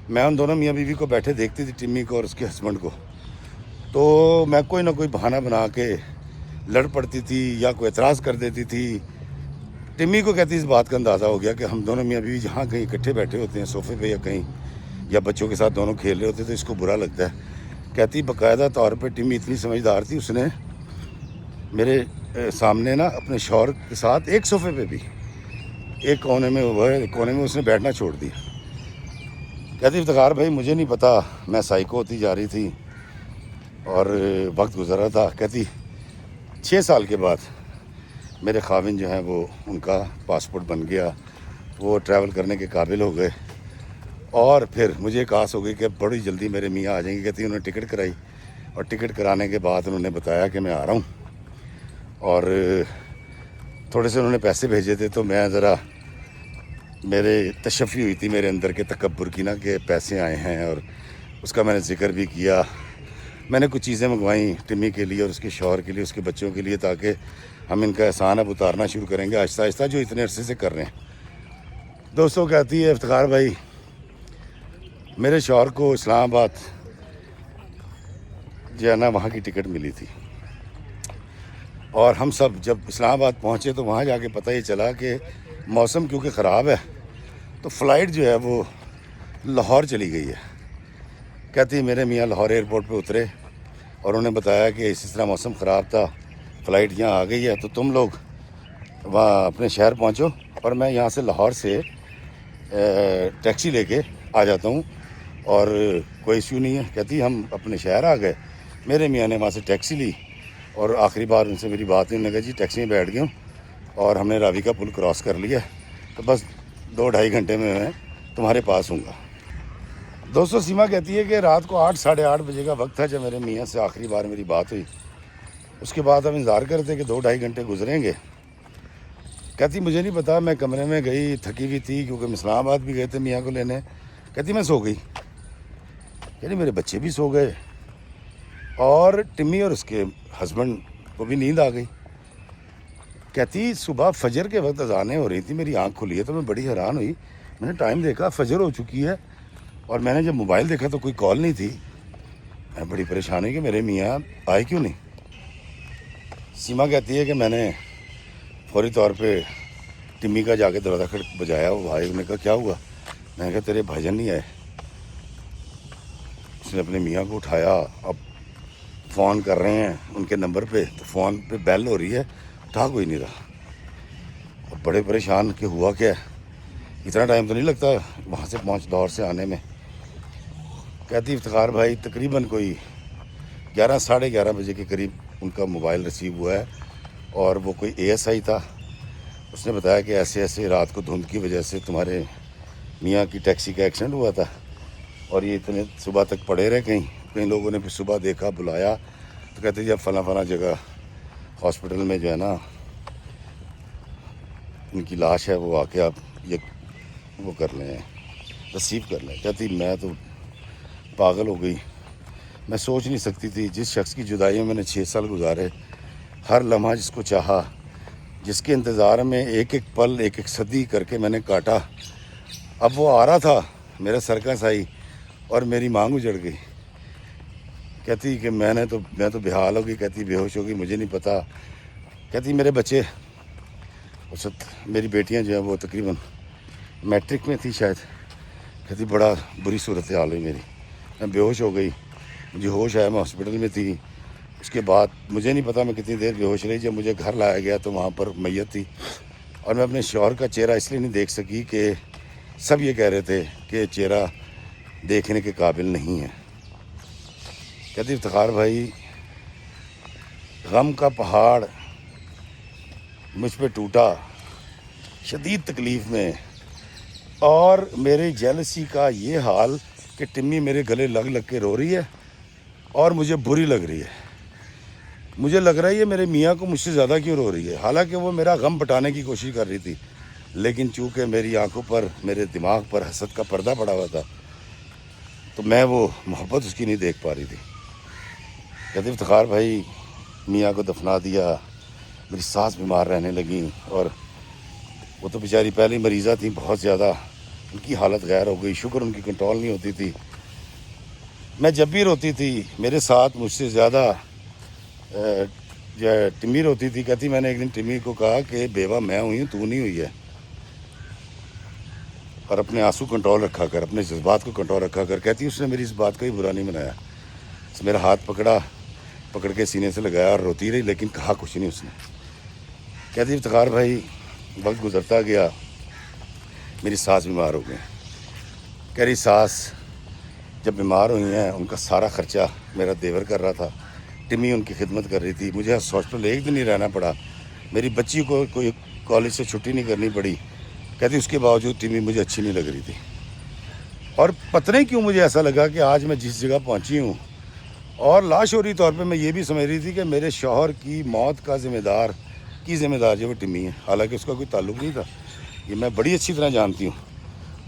میں ان دونوں میاں بیوی کو بیٹھے دیکھتی تھی، ٹمی کو اور اس کے ہسبینڈ کو، تو میں کوئی نہ کوئی بہانہ بنا کے لڑ پڑتی تھی یا کوئی اعتراض کر دیتی تھی۔ ٹمی کو کہتی اس بات کا اندازہ ہو گیا کہ ہم دونوں میاں بیوی جہاں کہیں اکٹھے بیٹھے ہوتے ہیں صوفے پہ یا کہیں، یا بچوں کے ساتھ دونوں کھیل رہے ہوتے تو اس کو برا لگتا ہے۔ کہتی باقاعدہ طور پہ ٹمی اتنی سمجھدار تھی، اس نے میرے سامنے نا اپنے شوہر کے ساتھ ایک صوفے پہ بھی ایک کونے میں وہ ہے، ایک کونے میں اس نے بیٹھنا چھوڑ دیا. کہتی افتخار بھائی مجھے نہیں پتا، میں سائیکو ہوتی جا رہی تھی اور وقت گزر رہا تھا. کہتی 6 سال کے بعد میرے خاوند جو ہیں وہ ان کا پاسپورٹ بن گیا، وہ ٹریول کرنے کے قابل ہو گئے، اور پھر مجھے ایک آس ہو گئی کہ بڑی جلدی میرے میاں آ جائیں گے. کہتی انہوں نے ٹکٹ کرائی، اور ٹکٹ کرانے کے بعد انہوں نے بتایا کہ میں آ رہا ہوں، اور تھوڑے سے انہوں نے پیسے بھیجے تھے. تو میں ذرا میرے تشفی ہوئی تھی میرے اندر کے تکبر کی نا، کہ پیسے آئے ہیں، اور اس کا میں نے ذکر بھی کیا. میں نے کچھ چیزیں منگوائیں ٹمی کے لیے اور اس کے شوہر کے لیے، اس کے بچوں کے لیے، تاکہ ہم ان کا احسان اب اتارنا شروع کریں گے آہستہ آہستہ، جو اتنے عرصے سے کر رہے ہیں. دوستوں کہتی ہے افتخار بھائی میرے شوہر کو اسلام آباد جو ہے نا وہاں کی ٹکٹ ملی تھی، اور ہم سب جب اسلام آباد پہنچے تو وہاں جا کے پتہ یہ چلا کہ موسم کیونکہ خراب ہے تو فلائٹ جو ہے وہ لاہور چلی گئی ہے. کہتی میرے میاں لاہور ایئرپورٹ پہ اترے اور انہوں نے بتایا کہ اس طرح موسم خراب تھا، فلائٹ یہاں آ گئی ہے، تو تم لوگ وہاں اپنے شہر پہنچو اور میں یہاں سے لاہور سے ٹیکسی لے کے آ جاتا ہوں، اور کوئی ایشو نہیں ہے. کہتی ہم اپنے شہر آ گئے، میرے میاں نے وہاں سے ٹیکسی لی، اور آخری بار ان سے میری بات ہوئی، انہوں نے کہا جی ٹیکسی میں بیٹھ گیا ہوں اور ہم نے راوی کا پل کراس کر لیا، تو بس 2-2.5 گھنٹے میں تمہارے پاس ہوں گا. دوستوں سیما کہتی ہے کہ رات کو 8 ساڑھے 8 بجے کا وقت تھا جب میرے میاں سے آخری بار میری بات ہوئی. اس کے بعد ہم انتظار کرتے کہ 2-2.5 گھنٹے گزریں گے. کہتی مجھے نہیں پتا، میں کمرے میں گئی، تھکی ہوئی تھی کیونکہ ہم اسلام آباد بھی گئے تھے میاں کو لینے. کہتی میں سو گئی، یعنی میرے بچے بھی سو گئے، اور ٹمی اور اس کے ہسبینڈ کو بھی نیند آ گئی. کہتی صبح فجر کے وقت اذانیں ہو رہی تھی، میری آنکھ کھلی ہے تو میں بڑی حیران ہوئی. میں نے ٹائم دیکھا، فجر ہو چکی ہے، اور میں نے جب موبائل دیکھا تو کوئی کال نہیں تھی. میں بڑی پریشان ہوئی کہ میرے میاں آئے کیوں نہیں. سیما کہتی ہے کہ میں نے فوری طور پہ ٹمی کا جا کے دروازہ بجایا. وہ بھائی نے کہا کیا ہوا؟ میں نے کہا تیرے بھائی جان نہیں آئے. اس نے اپنے میاں کو اٹھایا، اب فون کر رہے ہیں ان کے نمبر پہ، تو فون پہ بیل ہو رہی ہے، اٹھا کوئی نہیں رہا. اب بڑے پریشان کہ ہوا کیا ہے، اتنا ٹائم تو نہیں لگتا وہاں سے لاہور سے آنے میں. کہتی افتخار بھائی تقریباً کوئی 11-11:30 بجے کے قریب ان کا موبائل ریسیو ہوا ہے، اور وہ کوئی ASI تھا. اس نے بتایا کہ ایسے ایسے رات کو دھند کی وجہ سے تمہارے میاں کی ٹیکسی کا ایکسیڈنٹ ہوا تھا، اور یہ اتنے صبح تک پڑے رہے. کہیں لوگوں نے پھر صبح دیکھا، بلایا، تو کہتے جی اب فلاں جگہ ہاسپٹل میں جو ہے نا ان کی لاش ہے، وہ آ کے آپ یہ وہ کر لیں، ریسیو کر لیں. کہتی میں تو پاگل ہو گئی، میں سوچ نہیں سکتی تھی. جس شخص کی جدائی میں نے 6 سال گزارے، ہر لمحہ جس کو چاہا، جس کے انتظار میں ایک ایک پل ایک ایک صدی کر کے میں نے کاٹا، اب وہ آ رہا تھا میرا سر کا سائی اور میری مانگ اجڑ گئی. کہتی کہ میں تو بے حال ہو گئی. کہتی بے ہوش ہو گئی، مجھے نہیں پتا. کہتی میرے بچے اس وقت میری بیٹیاں جو ہیں وہ تقریباً میٹرک میں تھی شاید. کہتی بڑا بری صورت حال ہوئی میری، میں بے ہوش ہو گئی. مجھے ہوش آیا، میں ہاسپٹل میں تھی. اس کے بعد مجھے نہیں پتا میں کتنی دیر بے ہوش رہی. جب مجھے گھر لایا گیا تو وہاں پر میت تھی، اور میں اپنے شوہر کا چہرہ اس لیے نہیں دیکھ سکی کہ سب یہ کہہ رہے تھے کہ چہرہ دیکھنے کے قابل نہیں ہے. کہتی افتخار بھائی غم کا پہاڑ مجھ پہ ٹوٹا شدید تکلیف میں، اور میرے جیلسی کا یہ حال کہ ٹمی میرے گلے لگ لگ کے رو رہی ہے اور مجھے بری لگ رہی ہے. مجھے لگ رہا ہے یہ میرے میاں کو مجھ سے زیادہ کیوں رو رہی ہے، حالانکہ وہ میرا غم بٹانے کی کوشش کر رہی تھی. لیکن چونکہ میری آنکھوں پر، میرے دماغ پر حسد کا پردہ پڑا ہوا تھا، تو میں وہ محبت اس کی نہیں دیکھ پا رہی تھی. کہتے افتخار بھائی میاں کو دفنا دیا، میری ساس بیمار رہنے لگیں، اور وہ تو بیچاری پہلے مریضہ تھیں بہت زیادہ، ان کی حالت غیر ہو گئی. شکر ان کی کنٹرول نہیں ہوتی تھی. میں جب بھی روتی تھی میرے ساتھ مجھ سے زیادہ جو ہے ٹمی روتی تھی. کہتی میں نے ایک دن ٹمی کو کہا کہ بیوہ میں ہوئی ہوں، تو نہیں ہوئی ہے، اور اپنے آنسو کنٹرول رکھا کر، اپنے جذبات کو کنٹرول رکھا کر. کہتی اس نے میری اس بات کا ہی برا نہیں منایا، میرا ہاتھ پکڑ کے سینے سے لگایا اور روتی رہی، لیکن کہا کچھ نہیں اس نے. کہتی افتخار بھائی وقت گزرتا گیا، میری ساس بیمار ہو گئے. کہہ رہی ساس جب بیمار ہوئی ہیں ان کا سارا خرچہ میرا دیور کر رہا تھا, ٹمی ان کی خدمت کر رہی تھی, مجھے ہاسپٹل ایک دن ہی رہنا پڑا, میری بچی کو کوئی کالج سے چھٹی نہیں کرنی پڑی. کہتی اس کے باوجود ٹمی مجھے اچھی نہیں لگ رہی تھی. اور پتہ نہیں کیوں مجھے ایسا لگا کہ آج میں جس جگہ پہنچی ہوں, اور لاشعوری طور پہ میں یہ بھی سمجھ رہی تھی کہ میرے شوہر کی موت کا ذمہ دار جو وہ ٹمی ہے, حالانکہ اس کا کوئی تعلق نہیں تھا, یہ میں بڑی اچھی طرح جانتی ہوں.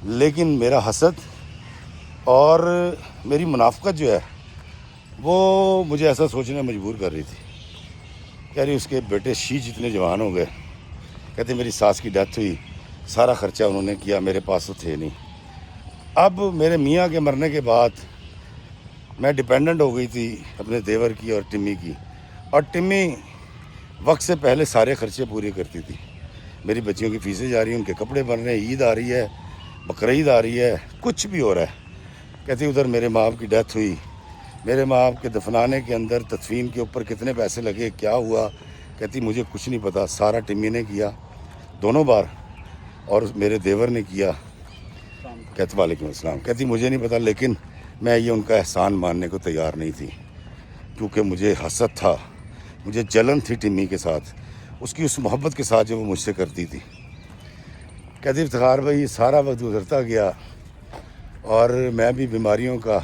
لیکن میرا حسد اور میری منافقت جو ہے وہ مجھے ایسا سوچنے مجبور کر رہی تھی. کہہ رہی اس کے بیٹے شی جتنے جوان ہو گئے, کہتے میری ساس کی ڈیتھ ہوئی, سارا خرچہ انہوں نے کیا, میرے پاس تو تھے نہیں. اب میرے میاں کے مرنے کے بعد میں ڈپینڈنٹ ہو گئی تھی اپنے دیور کی اور ٹمی کی, اور ٹمی وقت سے پہلے سارے خرچے پورے کرتی تھی. میری بچیوں کی فیسیں جا رہی ہیں, ان کے کپڑے بن رہے ہیں, عید آ رہی ہے, بقرعید آ رہی ہے, کچھ بھی ہو رہا ہے. کہتی ادھر میرے ماں باپ کی ڈیتھ ہوئی, میرے ماں باپ کے دفنانے کے اندر تدفین کے اوپر کتنے پیسے لگے, کیا ہوا, کہتی مجھے کچھ نہیں پتا, سارا ٹمی نے کیا دونوں بار اور میرے دیور نے کیا. کہتے وعلیکم السلام. کہتی مجھے نہیں پتا, لیکن میں یہ ان کا احسان ماننے کو تیار نہیں تھی, کیونکہ مجھے حسد تھا, مجھے جلن تھی ٹمی کے ساتھ, اس کی اس محبت کے ساتھ جو وہ مجھ سے کرتی تھی. کہتی افتخار بھائی سارا وقت گزرتا گیا اور میں بھی بیماریوں کا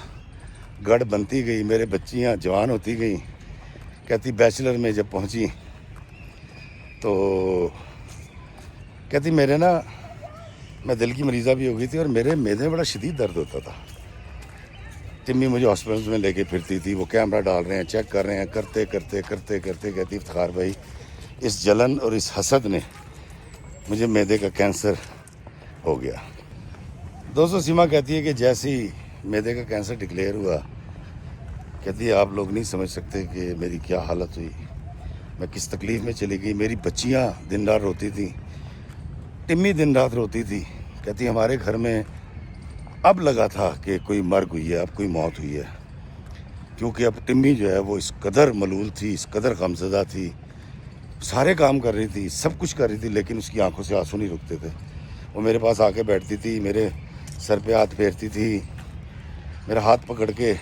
گڑھ بنتی گئی, میرے بچیاں جوان ہوتی گئیں. کہتی بیچلر میں جب پہنچی تو کہتی میں دل کی مریضہ بھی ہو گئی تھی اور میرے معدے میں بڑا شدید درد ہوتا تھا. ٹمی مجھے ہاسپٹل میں لے کے پھرتی تھی, وہ کیمرہ ڈال رہے ہیں, چیک کر رہے ہیں, کرتے کہتی افتخار بھائی اس جلن اور اس حسد نے مجھے معدے کا کینسر ہو گیا. دوستو سیما کہتی ہے کہ جیسے ہی معدے کا کینسر ڈکلیئر ہوا, کہتی ہے آپ لوگ نہیں سمجھ سکتے کہ میری کیا حالت ہوئی, میں کس تکلیف میں چلی گئی. میری بچیاں دن رات روتی تھیں, ٹمی دن رات روتی تھی. کہتی ہمارے گھر میں اب لگا تھا کہ کوئی مرگ ہوئی ہے, اب کوئی موت ہوئی ہے, کیونکہ اب ٹمی جو ہے وہ اس قدر ملول تھی, اس قدر غمزدہ تھی, سارے کام کر رہی تھی, سب کچھ کر رہی تھی, لیکن اس کی آنکھوں سے آنسو نہیں رکتے تھے. وہ میرے پاس آ کے بیٹھتی تھی, میرے سر پہ ہاتھ پھیرتی تھی, میرا ہاتھ پکڑ کے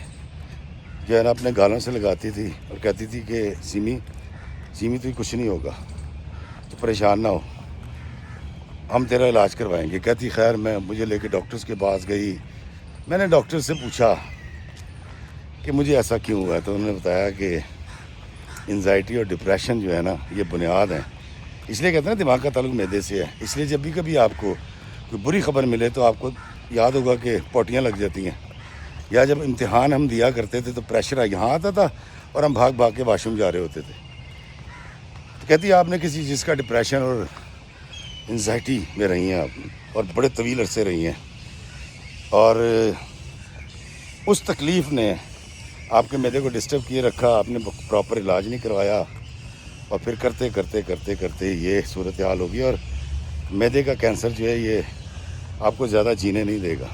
جو ہے نا اپنے گالوں سے لگاتی تھی اور کہتی تھی کہ سیمی تو کچھ نہیں ہوگا, تو پریشان نہ ہو, ہم تیرا علاج کروائیں گے. کہتی خیر مجھے لے کے ڈاکٹرز کے پاس گئی. میں نے ڈاکٹر سے پوچھا کہ مجھے ایسا کیوں ہوا ہے, تو انہوں نے بتایا کہ انزائٹی اور ڈپریشن جو ہے نا یہ بنیاد ہیں. اس لیے کہتے ہیں نا دماغ کا تعلق معدے سے ہے, اس لیے جب بھی کبھی آپ کو کوئی بری خبر ملے تو آپ کو یاد ہوگا کہ پوٹیاں لگ جاتی ہیں, یا جب امتحان ہم دیا کرتے تھے تو پریشر یہاں آتا تھا اور ہم بھاگ کے واش روم جا رہے ہوتے تھے. تو کہتی آپ نے کسی چیز کا ڈپریشن اور انزائٹی میں رہی ہیں آپ, اور بڑے طویل عرصے رہی ہیں, اور اس تکلیف نے آپ کے معدے کو ڈسٹرب کیے رکھا, آپ نے پراپر علاج نہیں کروایا, اور پھر کرتے یہ صورتحال ہوگی, اور معدے کا کینسر جو ہے یہ آپ کو زیادہ جینے نہیں دے گا.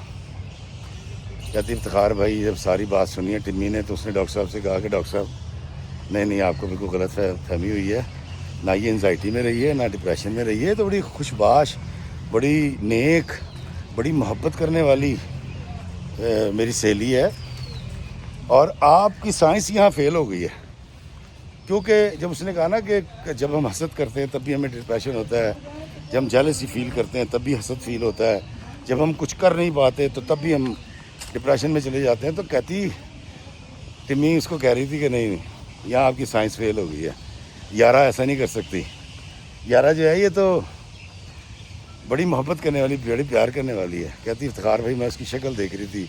کہتی افتخار بھائی جب ساری بات سنی ہے ٹمی نے, تو اس نے ڈاکٹر صاحب سے کہا کہ ڈاکٹر صاحب نہیں آپ کو بالکل غلط فہمی ہوئی ہے, نہ یہ انزائٹی میں رہی ہے نہ ڈپریشن میں رہی ہے. تو بڑی خوش باش, بڑی نیک, بڑی محبت کرنے والی میری سہیلی ہے, اور آپ کی سائنس یہاں فیل ہو گئی ہے. کیونکہ جب اس نے کہا نا کہ جب ہم حسد کرتے ہیں تب بھی ہمیں ڈپریشن ہوتا ہے, جب ہم جیلسی فیل کرتے ہیں تب بھی حسد فیل ہوتا ہے, جب ہم کچھ کر نہیں پاتے تو تب بھی ہم ڈپریشن میں چلے جاتے ہیں. تو کہتی ٹمی اس کو کہہ رہی تھی کہ نہیں یہاں آپ کی سائنس فیل ہو گئی ہے, یارا ایسا نہیں کر سکتی. یارا جو ہے یہ تو بڑی محبت کرنے والی, بڑی پیار کرنے والی ہے. کہتی افتخار بھائی میں اس کی شکل دیکھ رہی تھی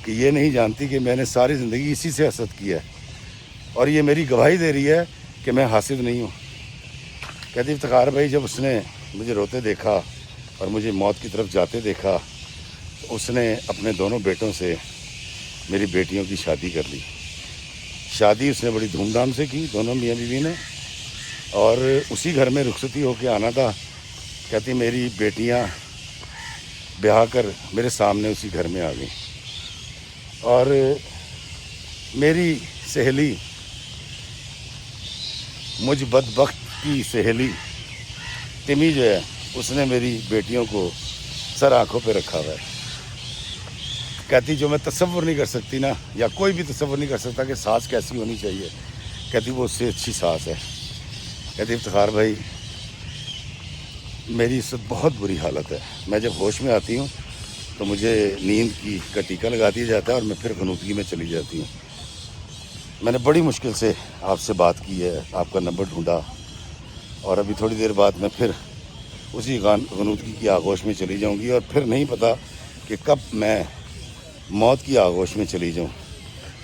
کہ یہ نہیں جانتی کہ میں نے ساری زندگی اسی سے حسد کیا ہے, اور یہ میری گواہی دے رہی ہے کہ میں حاسد نہیں ہوں. کہتی افتخار بھائی جب اس نے مجھے روتے دیکھا اور مجھے موت کی طرف جاتے دیکھا, تو اس نے اپنے دونوں بیٹوں سے میری بیٹیوں کی شادی کر لی. شادی اس نے بڑی دھوم دھام سے کی, دونوں میاں بیوی نے, اور اسی گھر میں رخصتی ہو کے آنا تھا. کہتی میری بیٹیاں بیاہ کر میرے سامنے اسی گھر میں آ گئیں, اور میری سہیلی, مجھ بدبخت کی سہیلی ٹمی جو ہے اس نے میری بیٹیوں کو سر آنکھوں پہ رکھا ہوا ہے. کہتی جو میں تصور نہیں کر سکتی نا, یا کوئی بھی تصور نہیں کر سکتا کہ سانس کیسی ہونی چاہیے, کہتی وہ اس سے اچھی سانس ہے. کہتی افتخار بھائی میری اس وقت بہت بری حالت ہے, میں جب ہوش میں آتی ہوں تو مجھے نیند کی کا ٹیکہ لگا دیا جاتا ہے اور میں پھر غنودگی میں چلی جاتی ہوں. میں نے بڑی مشکل سے آپ سے بات کی ہے, آپ کا نمبر ڈھونڈا, اور ابھی تھوڑی دیر بعد میں پھر اسی غنودگی کی آغوش میں چلی جاؤں گی, اور پھر نہیں پتہ کہ کب میں موت کی آغوش میں چلی جاؤں.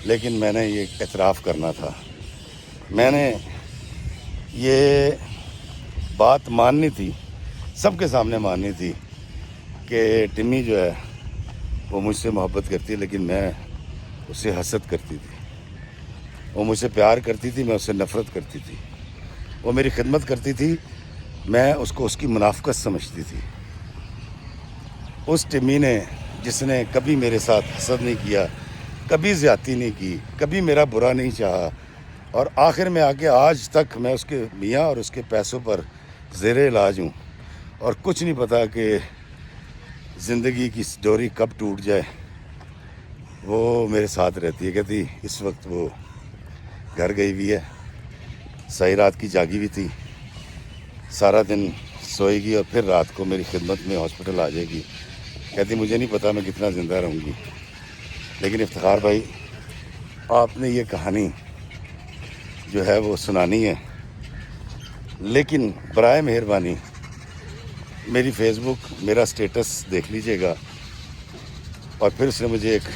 لیکن میں نے یہ اعتراف کرنا تھا, میں نے یہ بات ماننی تھی, سب کے سامنے ماننی تھی کہ ٹمی جو ہے وہ مجھ سے محبت کرتی ہے, لیکن میں اس سے حسد کرتی تھی. وہ مجھ سے پیار کرتی تھی, میں اس سے نفرت کرتی تھی. وہ میری خدمت کرتی تھی, میں اس کو اس کی منافقت سمجھتی تھی. اس ٹمی نے جس نے کبھی میرے ساتھ حسد نہیں کیا, کبھی زیادتی نہیں کی, کبھی میرا برا نہیں چاہا, اور آخر میں آ کے آج تک میں اس کے میاں اور اس کے پیسوں پر زیر علاج ہوں, اور کچھ نہیں پتا کہ زندگی کی ڈوری کب ٹوٹ جائے. وہ میرے ساتھ رہتی ہے. کہتی اس وقت وہ گھر گئی ہوئی ہے, ساری رات کی جاگی ہوئی تھی, سارا دن سوئے گی اور پھر رات کو میری خدمت میں ہاسپٹل آ جائے گی. کہتی مجھے نہیں پتا میں کتنا زندہ رہوں گی, لیکن افتخار بھائی آپ نے یہ کہانی جو ہے وہ سنانی ہے, لیکن برائے مہربانی میری فیس بک میرا سٹیٹس دیکھ لیجئے گا. اور پھر اس نے مجھے ایک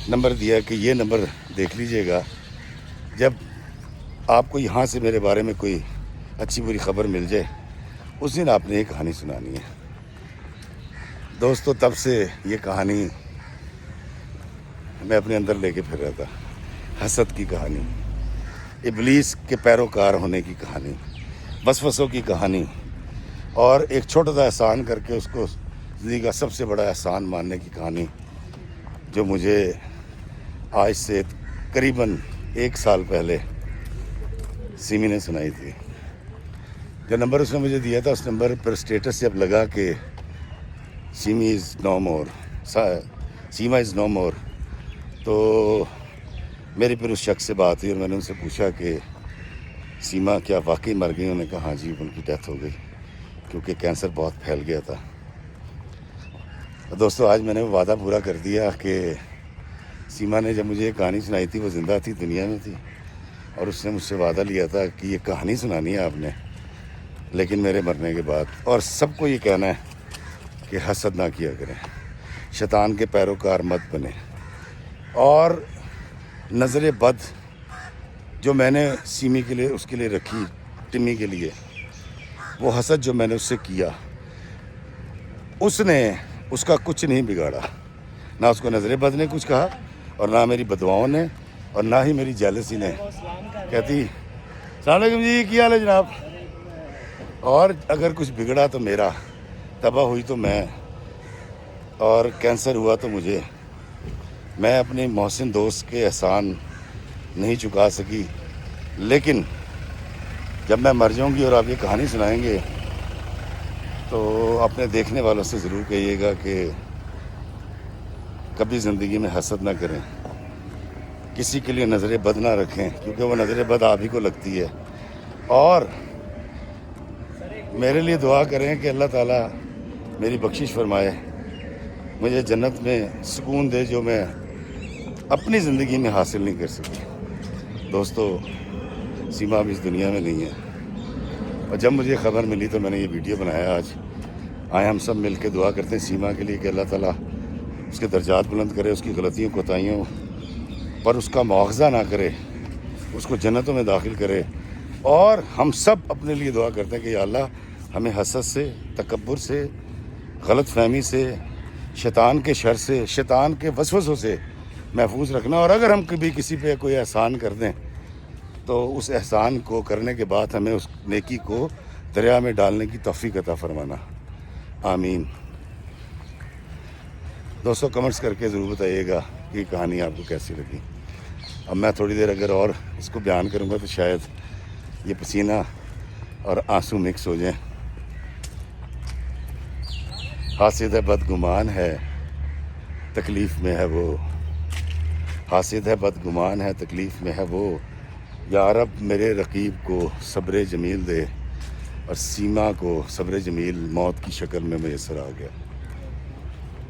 نمبر دیا کہ یہ نمبر دیکھ لیجئے گا, جب آپ کو یہاں سے میرے بارے میں کوئی اچھی بری خبر مل جائے اس دن آپ نے یہ کہانی سنانی ہے. دوستو تب سے یہ کہانی میں اپنے اندر لے کے پھر رہا تھا. حسد کی کہانی, ابلیس کے پیروکار ہونے کی کہانی, وسوسوں کی کہانی, اور ایک چھوٹا سا احسان کر کے اس کو زندگی کا سب سے بڑا احسان ماننے کی کہانی, جو مجھے آج سے قریباً 1 سال پہلے سیمی نے سنائی تھی. جو نمبر اس نے مجھے دیا تھا اس نمبر پر سٹیٹس جب لگا کہ سیمی از نو مور, سیما از نو مور, تو میری پھر اس شخص سے بات ہوئی اور میں نے ان سے پوچھا کہ سیما کیا واقعی مر گئی؟ انہوں نے کہا ہاں جی ان کی ڈیتھ ہو گئی کیونکہ کینسر بہت پھیل گیا تھا. دوستو آج میں نے وہ وعدہ پورا کر دیا کہ سیما نے جب مجھے یہ کہانی سنائی تھی وہ زندہ تھی, دنیا میں تھی, اور اس نے مجھ سے وعدہ لیا تھا کہ یہ کہانی سنانی ہے آپ نے, لیکن میرے مرنے کے بعد. اور سب کو یہ کہنا ہے کہ حسد نہ کیا کریں, شیطان کے پیروکار مت بنے, اور نظر بد جو میں نے سیمی کے لیے اس کے لیے رکھی, ٹمی کے لیے, وہ حسد جو میں نے اس سے کیا اس نے اس کا کچھ نہیں بگاڑا. نہ اس کو نظر بد نے کچھ کہا, اور نہ میری بدواؤں نے, اور نہ ہی میری جیلسی نے. کہتی السلام علیکم جی, کیا حال ہے جناب؟ اور اگر کچھ بگڑا تو میرا, تباہ ہوئی تو میں, اور کینسر ہوا تو مجھے. میں اپنے محسن دوست کے احسان نہیں چکا سکی, لیکن جب میں مر جاؤں گی اور آپ یہ کہانی سنائیں گے تو اپنے دیکھنے والوں سے ضرور کہیے گا کہ کبھی زندگی میں حسد نہ کریں, کسی کے لیے نظر بد نہ رکھیں, کیونکہ وہ نظر بد آپ ہی کو لگتی ہے. اور میرے لیے دعا کریں کہ اللہ تعالیٰ میری بخشش فرمائے, مجھے جنت میں سکون دے جو میں اپنی زندگی میں حاصل نہیں کر سکی. دوستو سیما اب اس دنیا میں نہیں ہے, اور جب مجھے خبر ملی تو میں نے یہ ویڈیو بنایا. آج آئے ہم سب مل کے دعا کرتے ہیں سیما کے لیے کہ اللہ تعالیٰ اس کے درجات بلند کرے, اس کی غلطیوں کوتاہیوں پر اس کا مواخذہ نہ کرے, اس کو جنتوں میں داخل کرے. اور ہم سب اپنے لیے دعا کرتے ہیں کہ یا اللہ ہمیں حسد سے, تکبر سے, غلط فہمی سے, شیطان کے شر سے, شیطان کے وسوسوں سے محفوظ رکھنا. اور اگر ہم کبھی کسی پہ کوئی احسان کر دیں تو اس احسان کو کرنے کے بعد ہمیں اس نیکی کو دریا میں ڈالنے کی توفیق عطا فرمانا. آمین. دوستو کمنٹس کر کے ضرور بتائیے گا کہ یہ کہانی آپ کو کیسی لگی. اب میں تھوڑی دیر اگر اور اس کو بیان کروں گا تو شاید یہ پسینہ اور آنسو مکس ہو جائیں. حاسد ہے بدگمان ہے تکلیف میں ہے وہ، حاسد ہے بدگمان ہے تکلیف میں ہے وہ، یا رب میرے رقیب کو صبر جمیل دے، اور سیما کو صبر جمیل موت کی شکل میں میسر آ گیا۔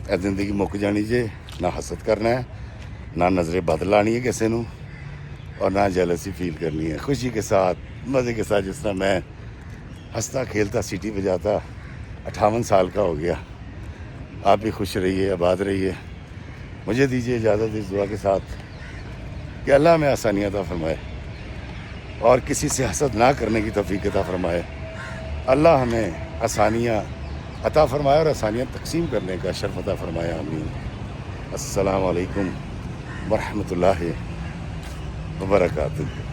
اے زندگی مک جانی جے، نہ حسد کرنا ہے، نہ نظر بد لانی ہے کسی نو، اور نہ جیلسی فیل کرنی ہے، خوشی کے ساتھ مزے کے ساتھ، جس طرح میں ہنستا کھیلتا سیٹی بجاتا 58 سال کا ہو گیا۔ آپ بھی خوش رہیے، آباد رہیے۔ مجھے دیجیے اجازت اس دعا کے ساتھ کہ اللہ ہمیں آسانیاں عطا فرمائے اور کسی سے حسد نہ کرنے کی توفیق عطا فرمائے۔ اللہ ہمیں آسانیاں عطا فرمائے اور آسانیاں تقسیم کرنے کا شرف عطا فرمائے، آمین۔ السلام علیکم ورحمۃ اللہ وبرکاتہ۔